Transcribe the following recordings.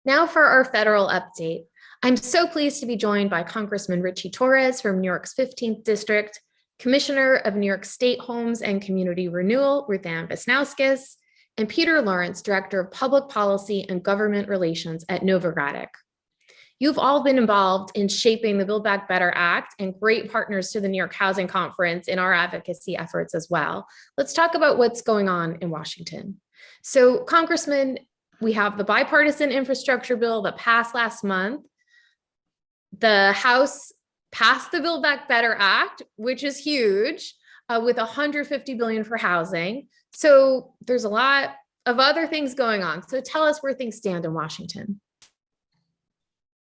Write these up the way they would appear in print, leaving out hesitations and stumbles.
Now for our federal update. I'm so pleased to be joined by Congressman Richie Torres from New York's 15th District, Commissioner of New York State Homes and Community Renewal, Ruth Ann Visnauskas, and Peter Lawrence, Director of Public Policy and Government Relations at Novogradac. You've all been involved in shaping the Build Back Better Act and great partners to the New York Housing Conference in our advocacy efforts as well. Let's talk about what's going on in Washington. So, Congressman, we have the bipartisan infrastructure bill that passed last month. The House passed the Build Back Better Act, which is huge, with $150 billion for housing. So there's a lot of other things going on. So tell us where things stand in Washington.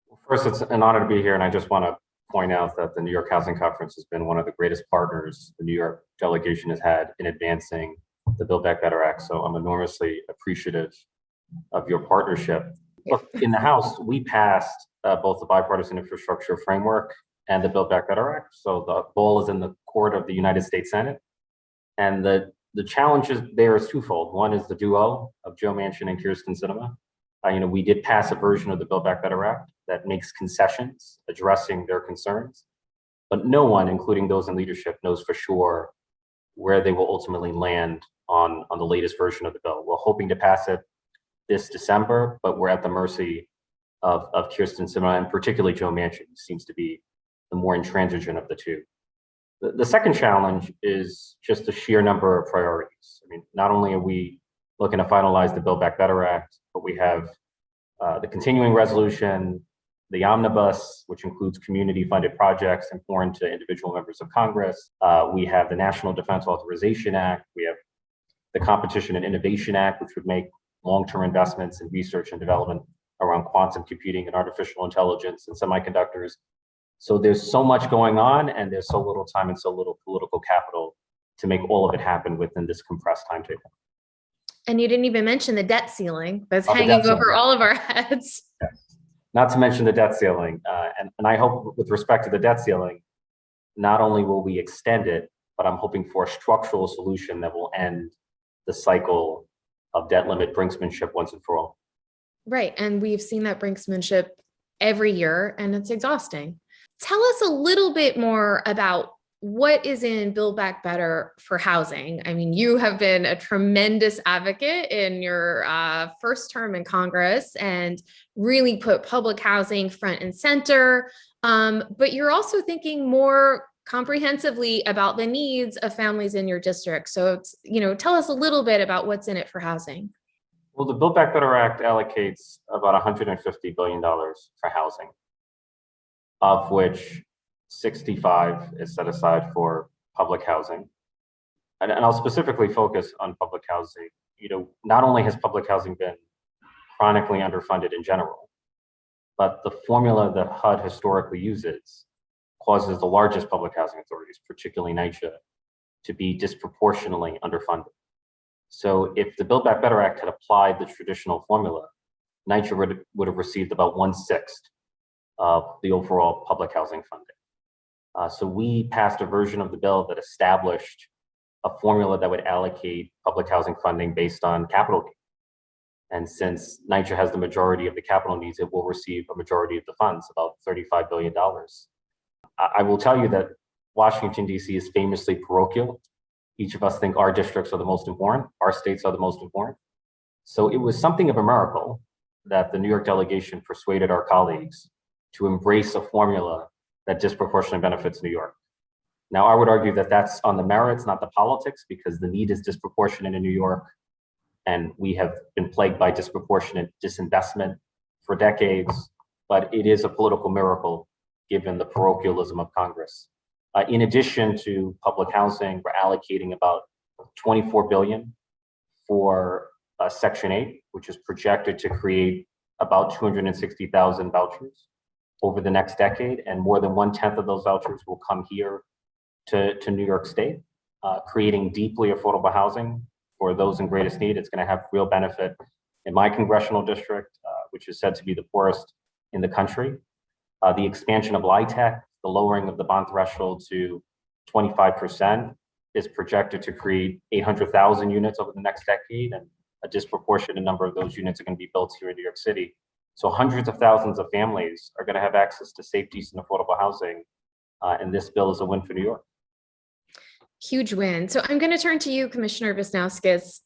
Well, first, it's an honor to be here, and I just want to point out that the New York Housing Conference has been one of the greatest partners the New York delegation has had in advancing the Build Back Better Act. So I'm enormously appreciative of your partnership. Look, in the House, we passed both the bipartisan infrastructure framework and the Build Back Better Act. So the ball is in the court of the United States Senate. And the challenge there is twofold. One is the duo of Joe Manchin and Kyrsten Sinema. We did pass a version of the Build Back Better Act that makes concessions addressing their concerns, but no one, including those in leadership, knows for sure where they will ultimately land on the latest version of the bill. We're hoping to pass it this December, but we're at the mercy of Kyrsten Sinema, and particularly Joe Manchin, who seems to be the more intransigent of the two. The second challenge is just the sheer number of priorities. Not only are we looking to finalize the Build Back Better Act, but we have the continuing resolution, the omnibus, which includes community-funded projects and foreign to individual members of Congress. We have the National Defense Authorization Act. We have the Competition and Innovation Act, which would make long-term investments in research and development around quantum computing and artificial intelligence and semiconductors. So there's so much going on, and there's so little time and so little political capital to make all of it happen within this compressed timetable. And you didn't even mention the debt ceiling that's hanging over all of our heads. Yes. Not to mention the debt ceiling. And I hope with respect to the debt ceiling, not only will we extend it, but I'm hoping for a structural solution that will end the cycle of debt limit brinksmanship once and for all. Right. And we've seen that brinksmanship every year, and it's exhausting. Tell us a little bit more about what is in Build Back Better for housing. You have been a tremendous advocate in your first term in Congress and really put public housing front and center. But you're also thinking more comprehensively about the needs of families in your district. So, tell us a little bit about what's in it for housing. Well, the Build Back Better Act allocates about $150 billion for housing, of which 65 is set aside for public housing. And I'll specifically focus on public housing. Not only has public housing been chronically underfunded in general, but the formula that HUD historically uses causes the largest public housing authorities, particularly NYCHA, to be disproportionately underfunded. So if the Build Back Better Act had applied the traditional formula, NYCHA would have received about 1/6 of the overall public housing funding. So we passed a version of the bill that established a formula that would allocate public housing funding based on capital gain. And since NYCHA has the majority of the capital needs, it will receive a majority of the funds, about $35 billion. I will tell you that Washington, D.C. is famously parochial. Each of us think our districts are the most important, our states are the most important. So it was something of a miracle that the New York delegation persuaded our colleagues to embrace a formula that disproportionately benefits New York. Now, I would argue that that's on the merits, not the politics, because the need is disproportionate in New York, and we have been plagued by disproportionate disinvestment for decades, but it is a political miracle given the parochialism of Congress. In addition to public housing, we're allocating about $24 billion for Section 8, which is projected to create about 260,000 vouchers over the next decade, and more than 1/10 of those vouchers will come here to New York State, creating deeply affordable housing for those in greatest need. It's going to have real benefit in my congressional district, which is said to be the poorest in the country. The expansion of LIHTC, the lowering of the bond threshold to 25%, is projected to create 800,000 units over the next decade, and a disproportionate number of those units are going to be built here in New York City. So hundreds of thousands of families are going to have access to safe, decent, affordable housing. And this bill is a win for New York. Huge win. So I'm going to turn to you, Commissioner Wisniewskis.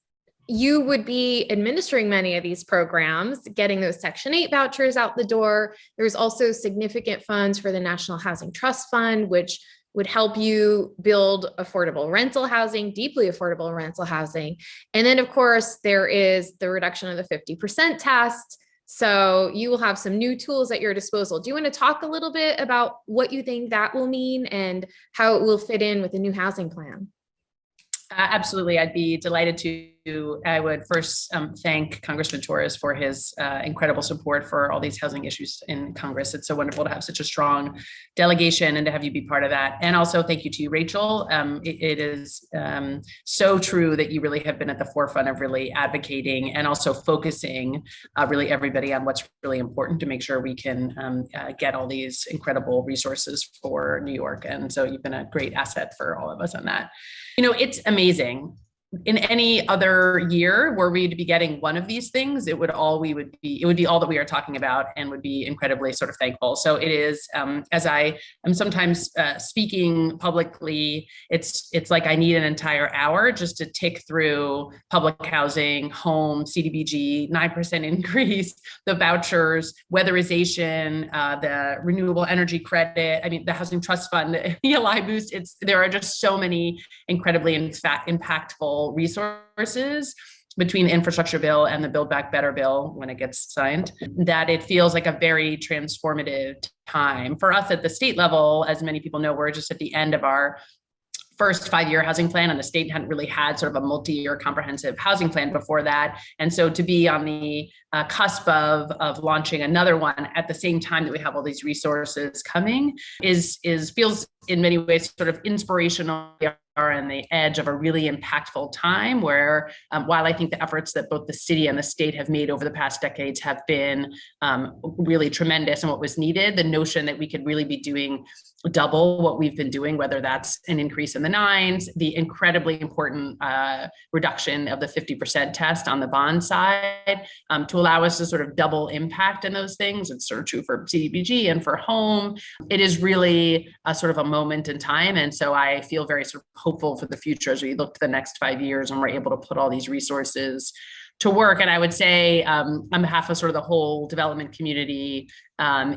You would be administering many of these programs, getting those Section 8 vouchers out the door. There's also significant funds for the National Housing Trust Fund, which would help you build affordable rental housing, deeply affordable rental housing. And then, of course, there is the reduction of the 50% test. So you will have some new tools at your disposal. Do you want to talk a little bit about what you think that will mean and how it will fit in with the new housing plan? Absolutely. I'd be delighted to. I would first thank Congressman Torres for his incredible support for all these housing issues in Congress. It's so wonderful to have such a strong delegation and to have you be part of that. And also thank you to you, Rachel. It is so true that you really have been at the forefront of really advocating and also focusing really everybody on what's really important to make sure we can get all these incredible resources for New York. And so you've been a great asset for all of us on that. You know, it's amazing. In any other year were we to be getting one of these things, it would be all that we are talking about and would be incredibly sort of thankful. So it is, as I am sometimes speaking publicly, it's like I need an entire hour just to tick through public housing, home, CDBG, 9% increase, the vouchers, weatherization, the renewable energy credit, I mean, the Housing Trust Fund, the ELI boost. There are just so many incredibly impactful resources between the infrastructure bill and the Build Back Better bill when it gets signed, that it feels like a very transformative time. For us at the state level, as many people know, we're just at the end of our first 5-year housing plan, and the state hadn't really had sort of a multi-year comprehensive housing plan before that. And so to be on the cusp of launching another one at the same time that we have all these resources coming feels in many ways sort of inspirational. We are on the edge of a really impactful time where while I think the efforts that both the city and the state have made over the past decades have been really tremendous and what was needed, the notion that we could really be doing double what we've been doing, whether that's an increase in the nines, the incredibly important reduction of the 50% test on the bond side, to allow us to sort of double impact in those things. It's sort of true for CDBG and for home. It is really a sort of a moment in time. And so I feel very sort of hopeful for the future as we look to the next 5 years and we're able to put all these resources to work. And I would say on behalf of sort of the whole development community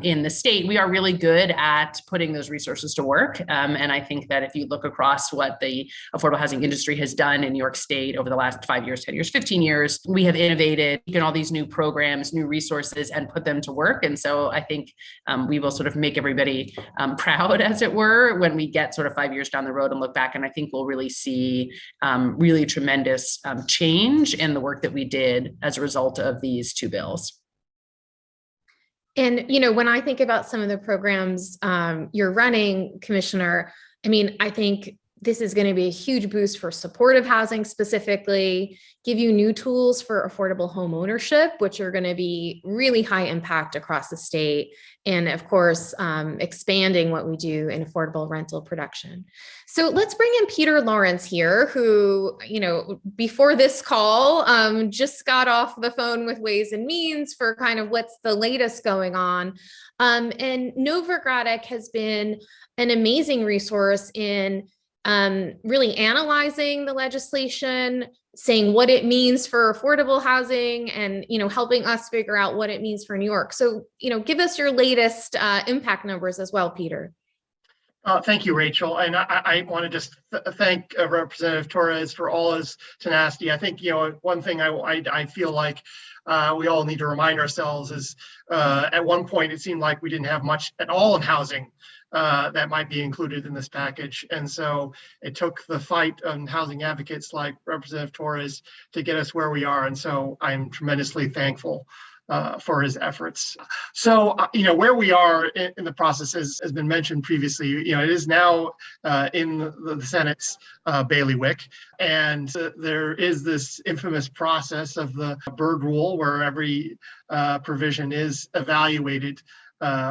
in the state, we are really good at putting those resources to work. And I think that if you look across what the affordable housing industry has done in New York State over the last 5 years, 10 years, 15 years, we have innovated in all these new programs, new resources, and put them to work. And so I think we will sort of make everybody proud, as it were, when we get sort of 5 years down the road and look back. And I think we'll really see really tremendous change in the work that we did as a result of these two bills. And, you know, when I think about some of the programs you're running, Commissioner, I mean, I think this is going to be a huge boost for supportive housing specifically, give you new tools for affordable home ownership, which are going to be really high impact across the state. And of course, expanding what we do in affordable rental production. So let's bring in Peter Lawrence here, who, you know, before this call, just got off the phone with Ways and Means for kind of what's the latest going on. And Novogradac has been an amazing resource in really analyzing the legislation, saying what it means for affordable housing and, you know, helping us figure out what it means for New York. So, you know, give us your latest impact numbers as well, Peter. Thank you, Rachel. And I want to just thank Representative Torres for all his tenacity. I think, you know, one thing I feel like we all need to remind ourselves is at one point, it seemed like we didn't have much at all in housing that might be included in this package. And so it took the fight on housing advocates like Representative Torres to get us where we are. And so I'm tremendously thankful for his efforts. So, you know, where we are in the process has been mentioned previously. You know, it is now in the Senate's bailiwick. And there is this infamous process of the Byrd Rule where every provision is evaluated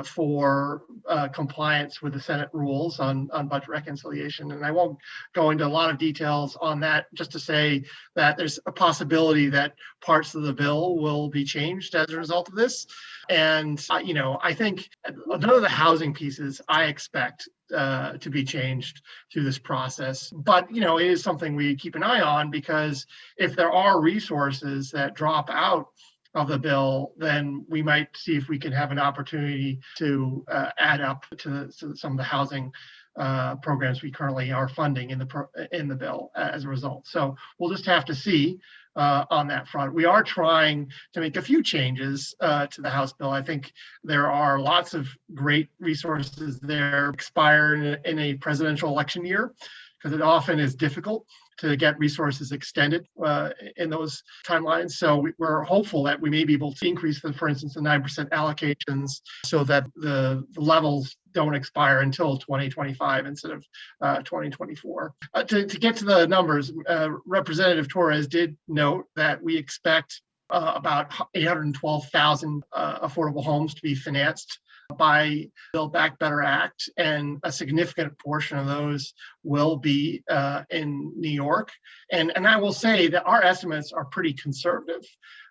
for compliance with the Senate rules on budget reconciliation. And I won't go into a lot of details on that, just to say that there's a possibility that parts of the bill will be changed as a result of this. And, I think none of the housing pieces I expect to be changed through this process. But, it is something we keep an eye on, because if there are resources that drop out of the bill, then we might see if we can have an opportunity to add up to some of the housing programs we currently are funding in the bill as a result. So we'll just have to see on that front. We are trying to make a few changes to the House bill. I think there are lots of great resources there expire in a presidential election year, because it often is difficult to get resources extended in those timelines. So we're hopeful that we may be able to increase, for instance, the 9% allocations, so that the levels don't expire until 2025 instead of 2024. To get to the numbers, Representative Torres did note that we expect about 812,000 affordable homes to be financed by Build Back Better Act, and a significant portion of those will be in New York. And I will say that our estimates are pretty conservative,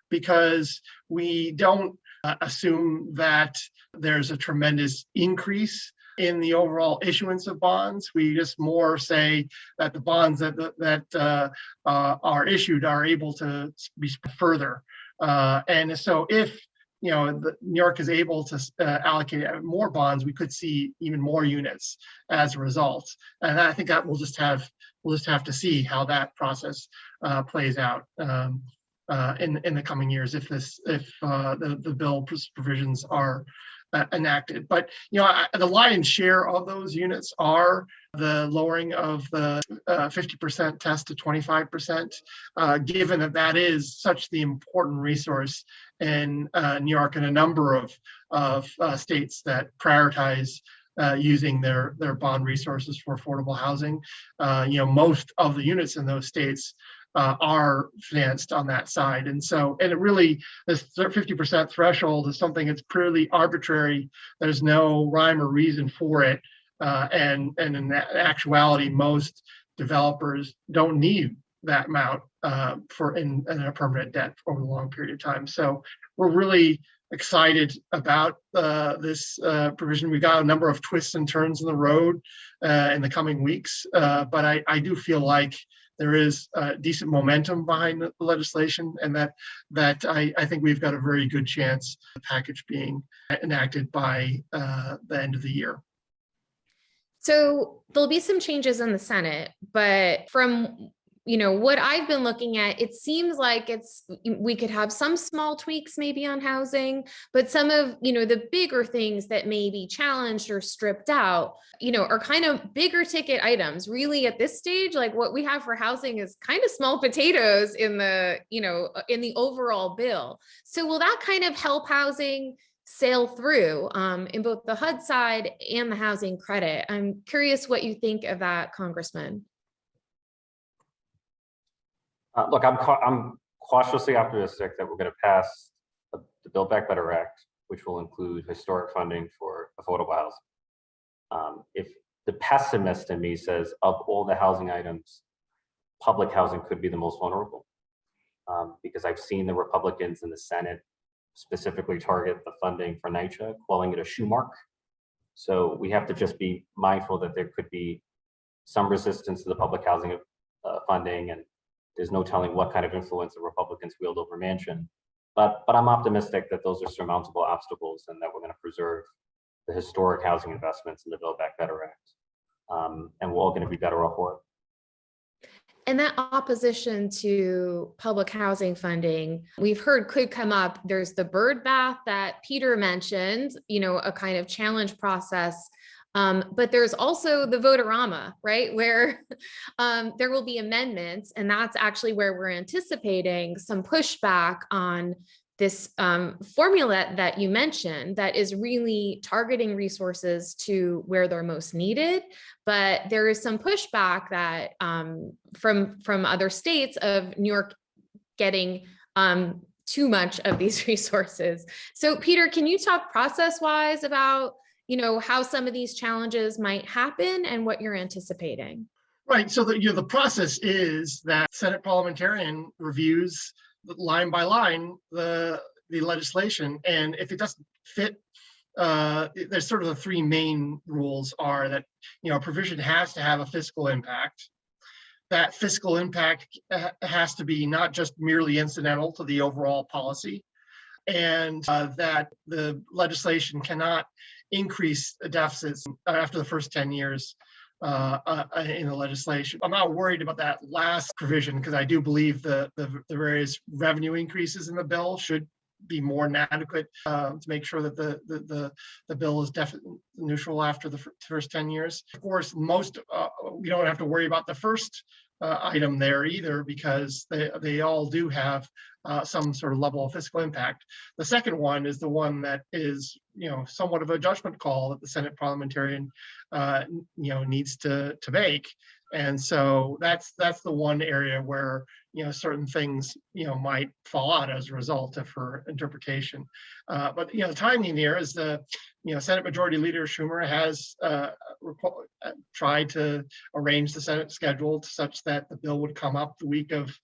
because we don't assume that there's a tremendous increase in the overall issuance of bonds. We just more say that the bonds that are issued are able to be further. And so if New York is able to allocate more bonds, we could see even more units as a result. And I think that we'll just have to see how that process plays out in the coming years, if the bill provisions are enacted. But the lion's share of those units are the lowering of the 50% test to 25%, given that is such the important resource in New York and a number of states that prioritize using their bond resources for affordable housing. Most of the units in those states are financed on that side. And it really, this 50% threshold is something that's purely arbitrary. There's no rhyme or reason for it. And in actuality, most developers don't need that amount in a permanent debt over a long period of time. So we're really excited about this provision. We've got a number of twists and turns in the road in the coming weeks, but I do feel like there is decent momentum behind the legislation, and that I think we've got a very good chance of the package being enacted by the end of the year. So there'll be some changes in the Senate, but from what I've been looking at, it seems like we could have some small tweaks maybe on housing, but some of the bigger things that may be challenged or stripped out, are kind of bigger ticket items. Really, at this stage, like what we have for housing is kind of small potatoes in the in the overall bill. So will that kind of help housing sail through in both the HUD side and the housing credit? I'm curious what you think of that, Congressman. Look, I'm cautiously optimistic that we're going to pass the Build Back Better Act, which will include historic funding for affordable housing. If the pessimist in me says of all the housing items, public housing could be the most vulnerable, because I've seen the Republicans in the Senate specifically target the funding for NYCHA, calling it a shoe mark. So we have to just be mindful that there could be some resistance to the public housing funding, and there's no telling what kind of influence the Republicans wield over Manchin. But I'm optimistic that those are surmountable obstacles, and that we're going to preserve the historic housing investments in the Build Back Better Act. And we're all going to be better off for it. And that opposition to public housing funding, we've heard could come up. There's the bird bath that Peter mentioned, a kind of challenge process. But there's also the Vote-A-Rama, right, where there will be amendments, and that's actually where we're anticipating some pushback on this formula that you mentioned that is really targeting resources to where they're most needed. But there is some pushback that from other states of New York getting too much of these resources. So Peter, can you talk process-wise about, how some of these challenges might happen and what you're anticipating? Right. So the process is that Senate parliamentarian reviews line by line the legislation, and if it doesn't fit, there's sort of the three main rules are that a provision has to have a fiscal impact. That fiscal impact has to be not just merely incidental to the overall policy, and that the legislation cannot increase deficits after the first 10 years in the legislation. I'm not worried about that last provision because I do believe the various revenue increases in the bill should be more than adequate to make sure that the bill is deficit neutral after the first 10 years. Of course, we don't have to worry about the first item there either because they all do have some sort of level of fiscal impact. The second one is the one that is somewhat of a judgment call that the Senate parliamentarian needs to make. And so that's the one area where certain things might fall out as a result of her interpretation. But the timing here is the Senate Majority Leader Schumer has tried to arrange the Senate schedule such that the bill would come up the week of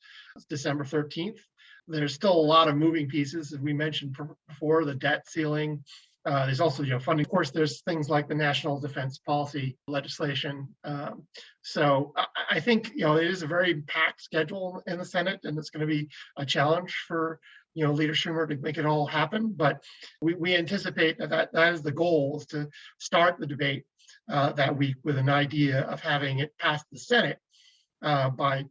December 13th. There's still a lot of moving pieces, as we mentioned before, the debt ceiling. There's also funding. Of course, there's things like the National Defense Policy legislation. So I think it is a very packed schedule in the Senate, and it's going to be a challenge for Leader Schumer to make it all happen. But we anticipate that is the goal, is to start the debate that week with an idea of having it pass the Senate by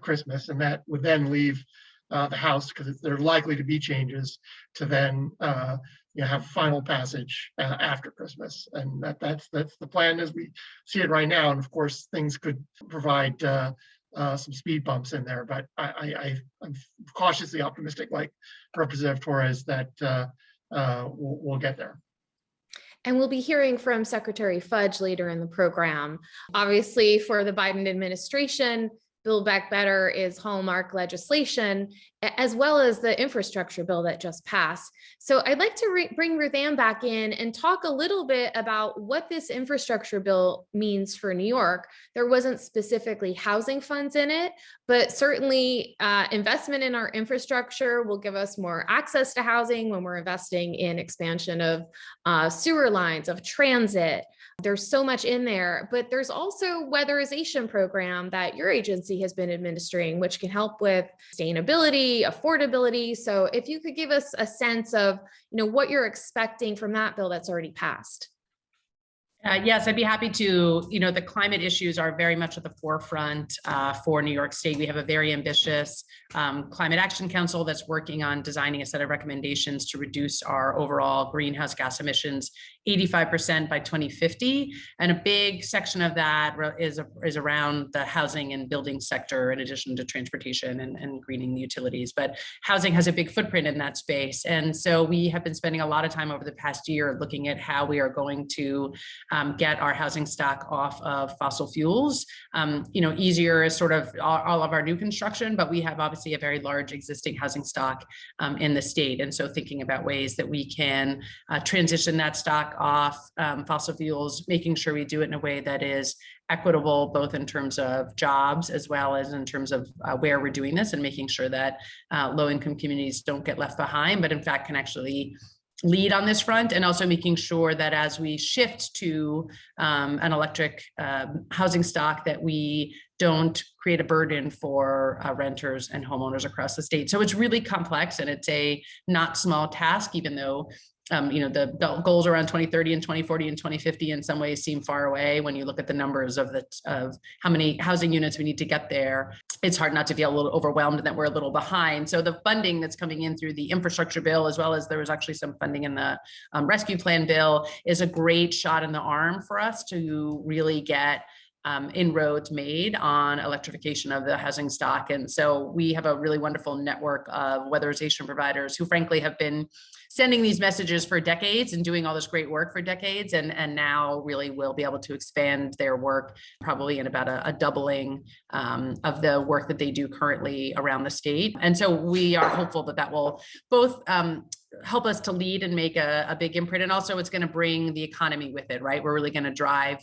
Christmas, and that would then leave the House, because there are likely to be changes, to then have final passage after Christmas, and that's the plan as we see it right now. And of course, things could provide some speed bumps in there, but I'm cautiously optimistic, like Representative Torres, that we'll get there. And we'll be hearing from Secretary Fudge later in the program. Obviously, for the Biden administration, Build Back Better is hallmark legislation, as well as the infrastructure bill that just passed. So I'd like to bring Ruth Ann back in and talk a little bit about what this infrastructure bill means for New York. There wasn't specifically housing funds in it, but certainly investment in our infrastructure will give us more access to housing when we're investing in expansion of sewer lines, of transit. There's so much in there, but there's also weatherization program that your agency has been administering, which can help with sustainability, affordability. So if you could give us a sense of, what you're expecting from that bill that's already passed. Yes, I'd be happy to. The climate issues are very much at the forefront for New York State. We have a very ambitious Climate Action Council that's working on designing a set of recommendations to reduce our overall greenhouse gas emissions 85% by 2050. And a big section of that is around the housing and building sector, in addition to transportation and greening the utilities. But housing has a big footprint in that space. And so we have been spending a lot of time over the past year looking at how we are going to get our housing stock off of fossil fuels. Easier is sort of all of our new construction, but we have obviously a very large existing housing stock in the state. And so thinking about ways that we can transition that stock off fossil fuels, making sure we do it in a way that is equitable, both in terms of jobs as well as in terms of where we're doing this, and making sure that low-income communities don't get left behind, but in fact can actually lead on this front, and also making sure that as we shift to an electric housing stock, that we don't create a burden for renters and homeowners across the state. So it's really complex, and it's a not small task, even though the goals around 2030 and 2040 and 2050 in some ways seem far away. When you look at the numbers of how many housing units we need to get there, it's hard not to feel a little overwhelmed that we're a little behind. So the funding that's coming in through the infrastructure bill, as well as there was actually some funding in the rescue plan bill, is a great shot in the arm for us to really get inroads made on electrification of the housing stock. And so we have a really wonderful network of weatherization providers who frankly have been sending these messages for decades and doing all this great work for decades. And now really will be able to expand their work probably in about a doubling of the work that they do currently around the state. And so we are hopeful that that will both help us to lead and make a big imprint. And also it's going to bring the economy with it, right? We're really going to drive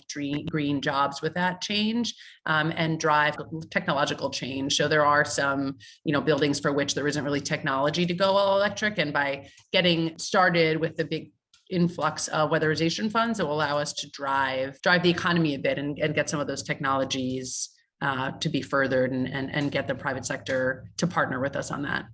green jobs with that change and drive technological change. So there are some, buildings for which there isn't really technology to go all electric. And by getting started with the big influx of weatherization funds, it will allow us to drive the economy a bit and get some of those technologies to be furthered and get the private sector to partner with us on that.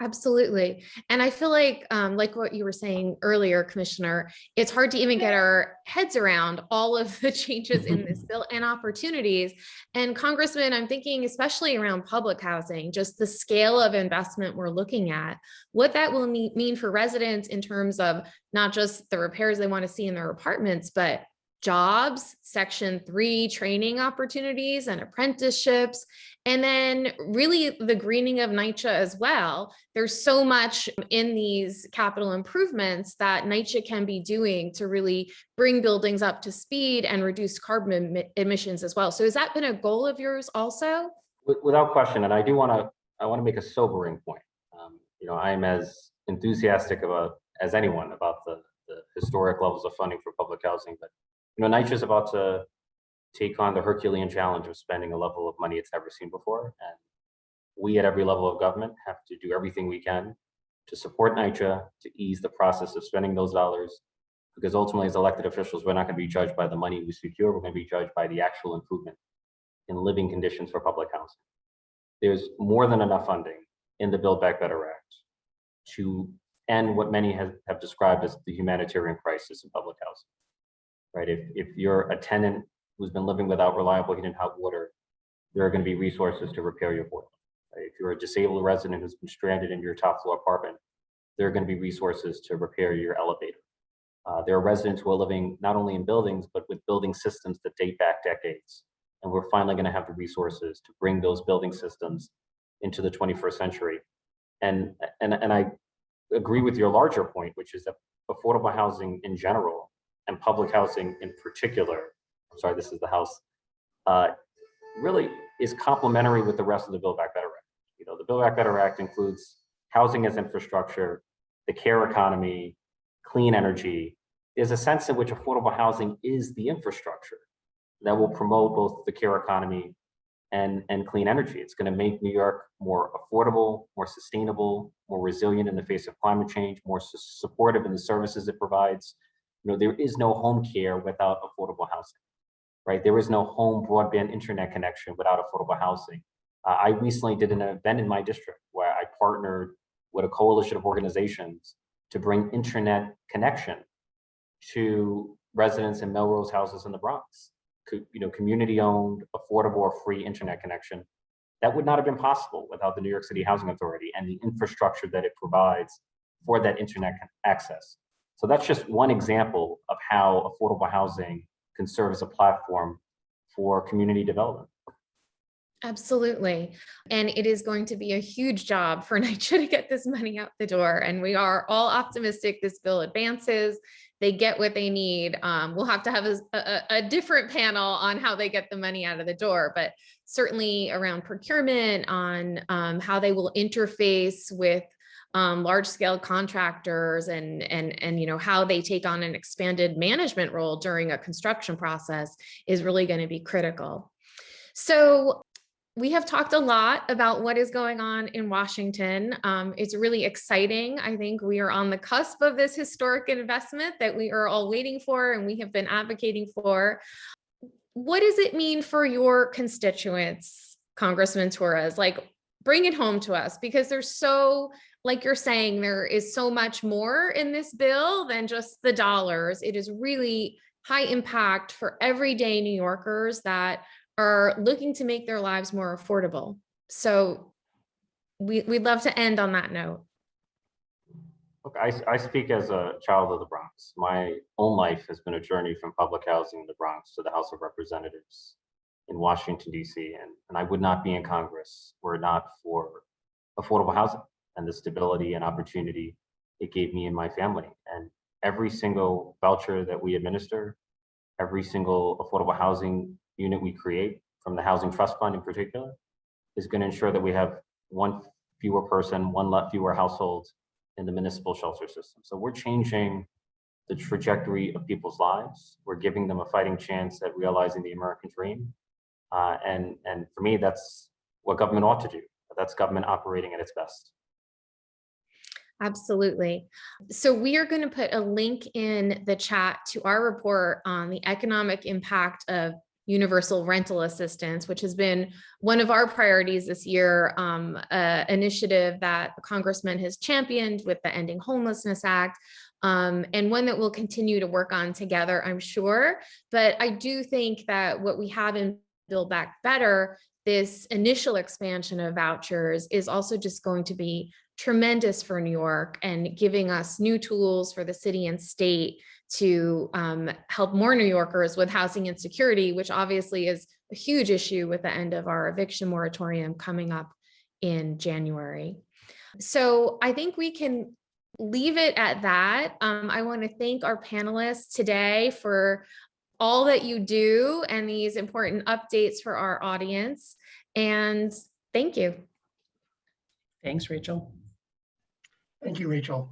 Absolutely. And I feel like what you were saying earlier, Commissioner, it's hard to even get our heads around all of the changes in this bill and opportunities. And Congressman, I'm thinking especially around public housing, just the scale of investment we're looking at, what that will mean for residents in terms of not just the repairs they want to see in their apartments, but jobs, Section 3 training opportunities and apprenticeships, and then really the greening of NYCHA as well. There's so much in these capital improvements that NYCHA can be doing to really bring buildings up to speed and reduce carbon emissions as well. So has that been a goal of yours also? Without question, and I want to make a sobering point. I'm as enthusiastic as anyone about the historic levels of funding for public housing, but NYCHA is about to take on the Herculean challenge of spending a level of money it's never seen before. And we at every level of government have to do everything we can to support NYCHA, to ease the process of spending those dollars, because ultimately as elected officials, we're not going to be judged by the money we secure, we're going to be judged by the actual improvement in living conditions for public housing. There's more than enough funding in the Build Back Better Act to end what many have described as the humanitarian crisis in public housing. Right? If you're a tenant who's been living without reliable heat and hot water, there are going to be resources to repair your boiler. Right? If you're a disabled resident who's been stranded in your top floor apartment, there are going to be resources to repair your elevator. There are residents who are living not only in buildings, but with building systems that date back decades. And we're finally going to have the resources to bring those building systems into the 21st century. And I agree with your larger point, which is that affordable housing in general and public housing in particular, I'm sorry, this is the House, really is complementary with the rest of the Build Back Better Act. The Build Back Better Act includes housing as infrastructure, the care economy, clean energy. There's a sense in which affordable housing is the infrastructure that will promote both the care economy and clean energy. It's going to make New York more affordable, more sustainable, more resilient in the face of climate change, more supportive in the services it provides. There is no home care without affordable housing, right? There is no home broadband internet connection without affordable housing. I recently did an event in my district where I partnered with a coalition of organizations to bring internet connection to residents in Melrose houses in the Bronx. Community-owned, affordable, or free internet connection. That would not have been possible without the New York City Housing Authority and the infrastructure that it provides for that internet access. So that's just one example of how affordable housing can serve as a platform for community development. Absolutely. And it is going to be a huge job for NYCHA to get this money out the door. And we are all optimistic this bill advances. They get what they need. We'll have to have a different panel on how they get the money out of the door, but certainly around procurement, on how they will interface with large scale contractors and how they take on an expanded management role during a construction process is really going to be critical. So we have talked a lot about what is going on in Washington. It's really exciting. I think we are on the cusp of this historic investment that we are all waiting for and we have been advocating for. What does it mean for your constituents, Congressman Torres? Bring it home to us, because there's so, like you're saying, there is so much more in this bill than just the dollars. It is really high impact for everyday New Yorkers that are looking to make their lives more affordable. So we'd love to end on that note. Look, I speak as a child of the Bronx. My own life has been a journey from public housing in the Bronx to the House of Representatives. in Washington, D.C. And I would not be in Congress were it not for affordable housing and the stability and opportunity it gave me and my family. And every single voucher that we administer, every single affordable housing unit we create, from the Housing Trust Fund in particular, is going to ensure that we have one fewer person, fewer households in the municipal shelter system. So we're changing the trajectory of people's lives. We're giving them a fighting chance at realizing the American dream. And for me, that's what government ought to do. That's government operating at its best. Absolutely. So we are going to put a link in the chat to our report on the economic impact of universal rental assistance, which has been one of our priorities this year, initiative that the congressman has championed with the Ending Homelessness Act, and one that we'll continue to work on together, I'm sure. But I do think that what we have in Build Back Better, this initial expansion of vouchers, is also just going to be tremendous for New York and giving us new tools for the city and state to help more New Yorkers with housing insecurity, which obviously is a huge issue with the end of our eviction moratorium coming up in January. So I think we can leave it at that. I want to thank our panelists today for all that you do and these important updates for our audience. And thank you. Thanks, Rachel. Thank you, Rachel.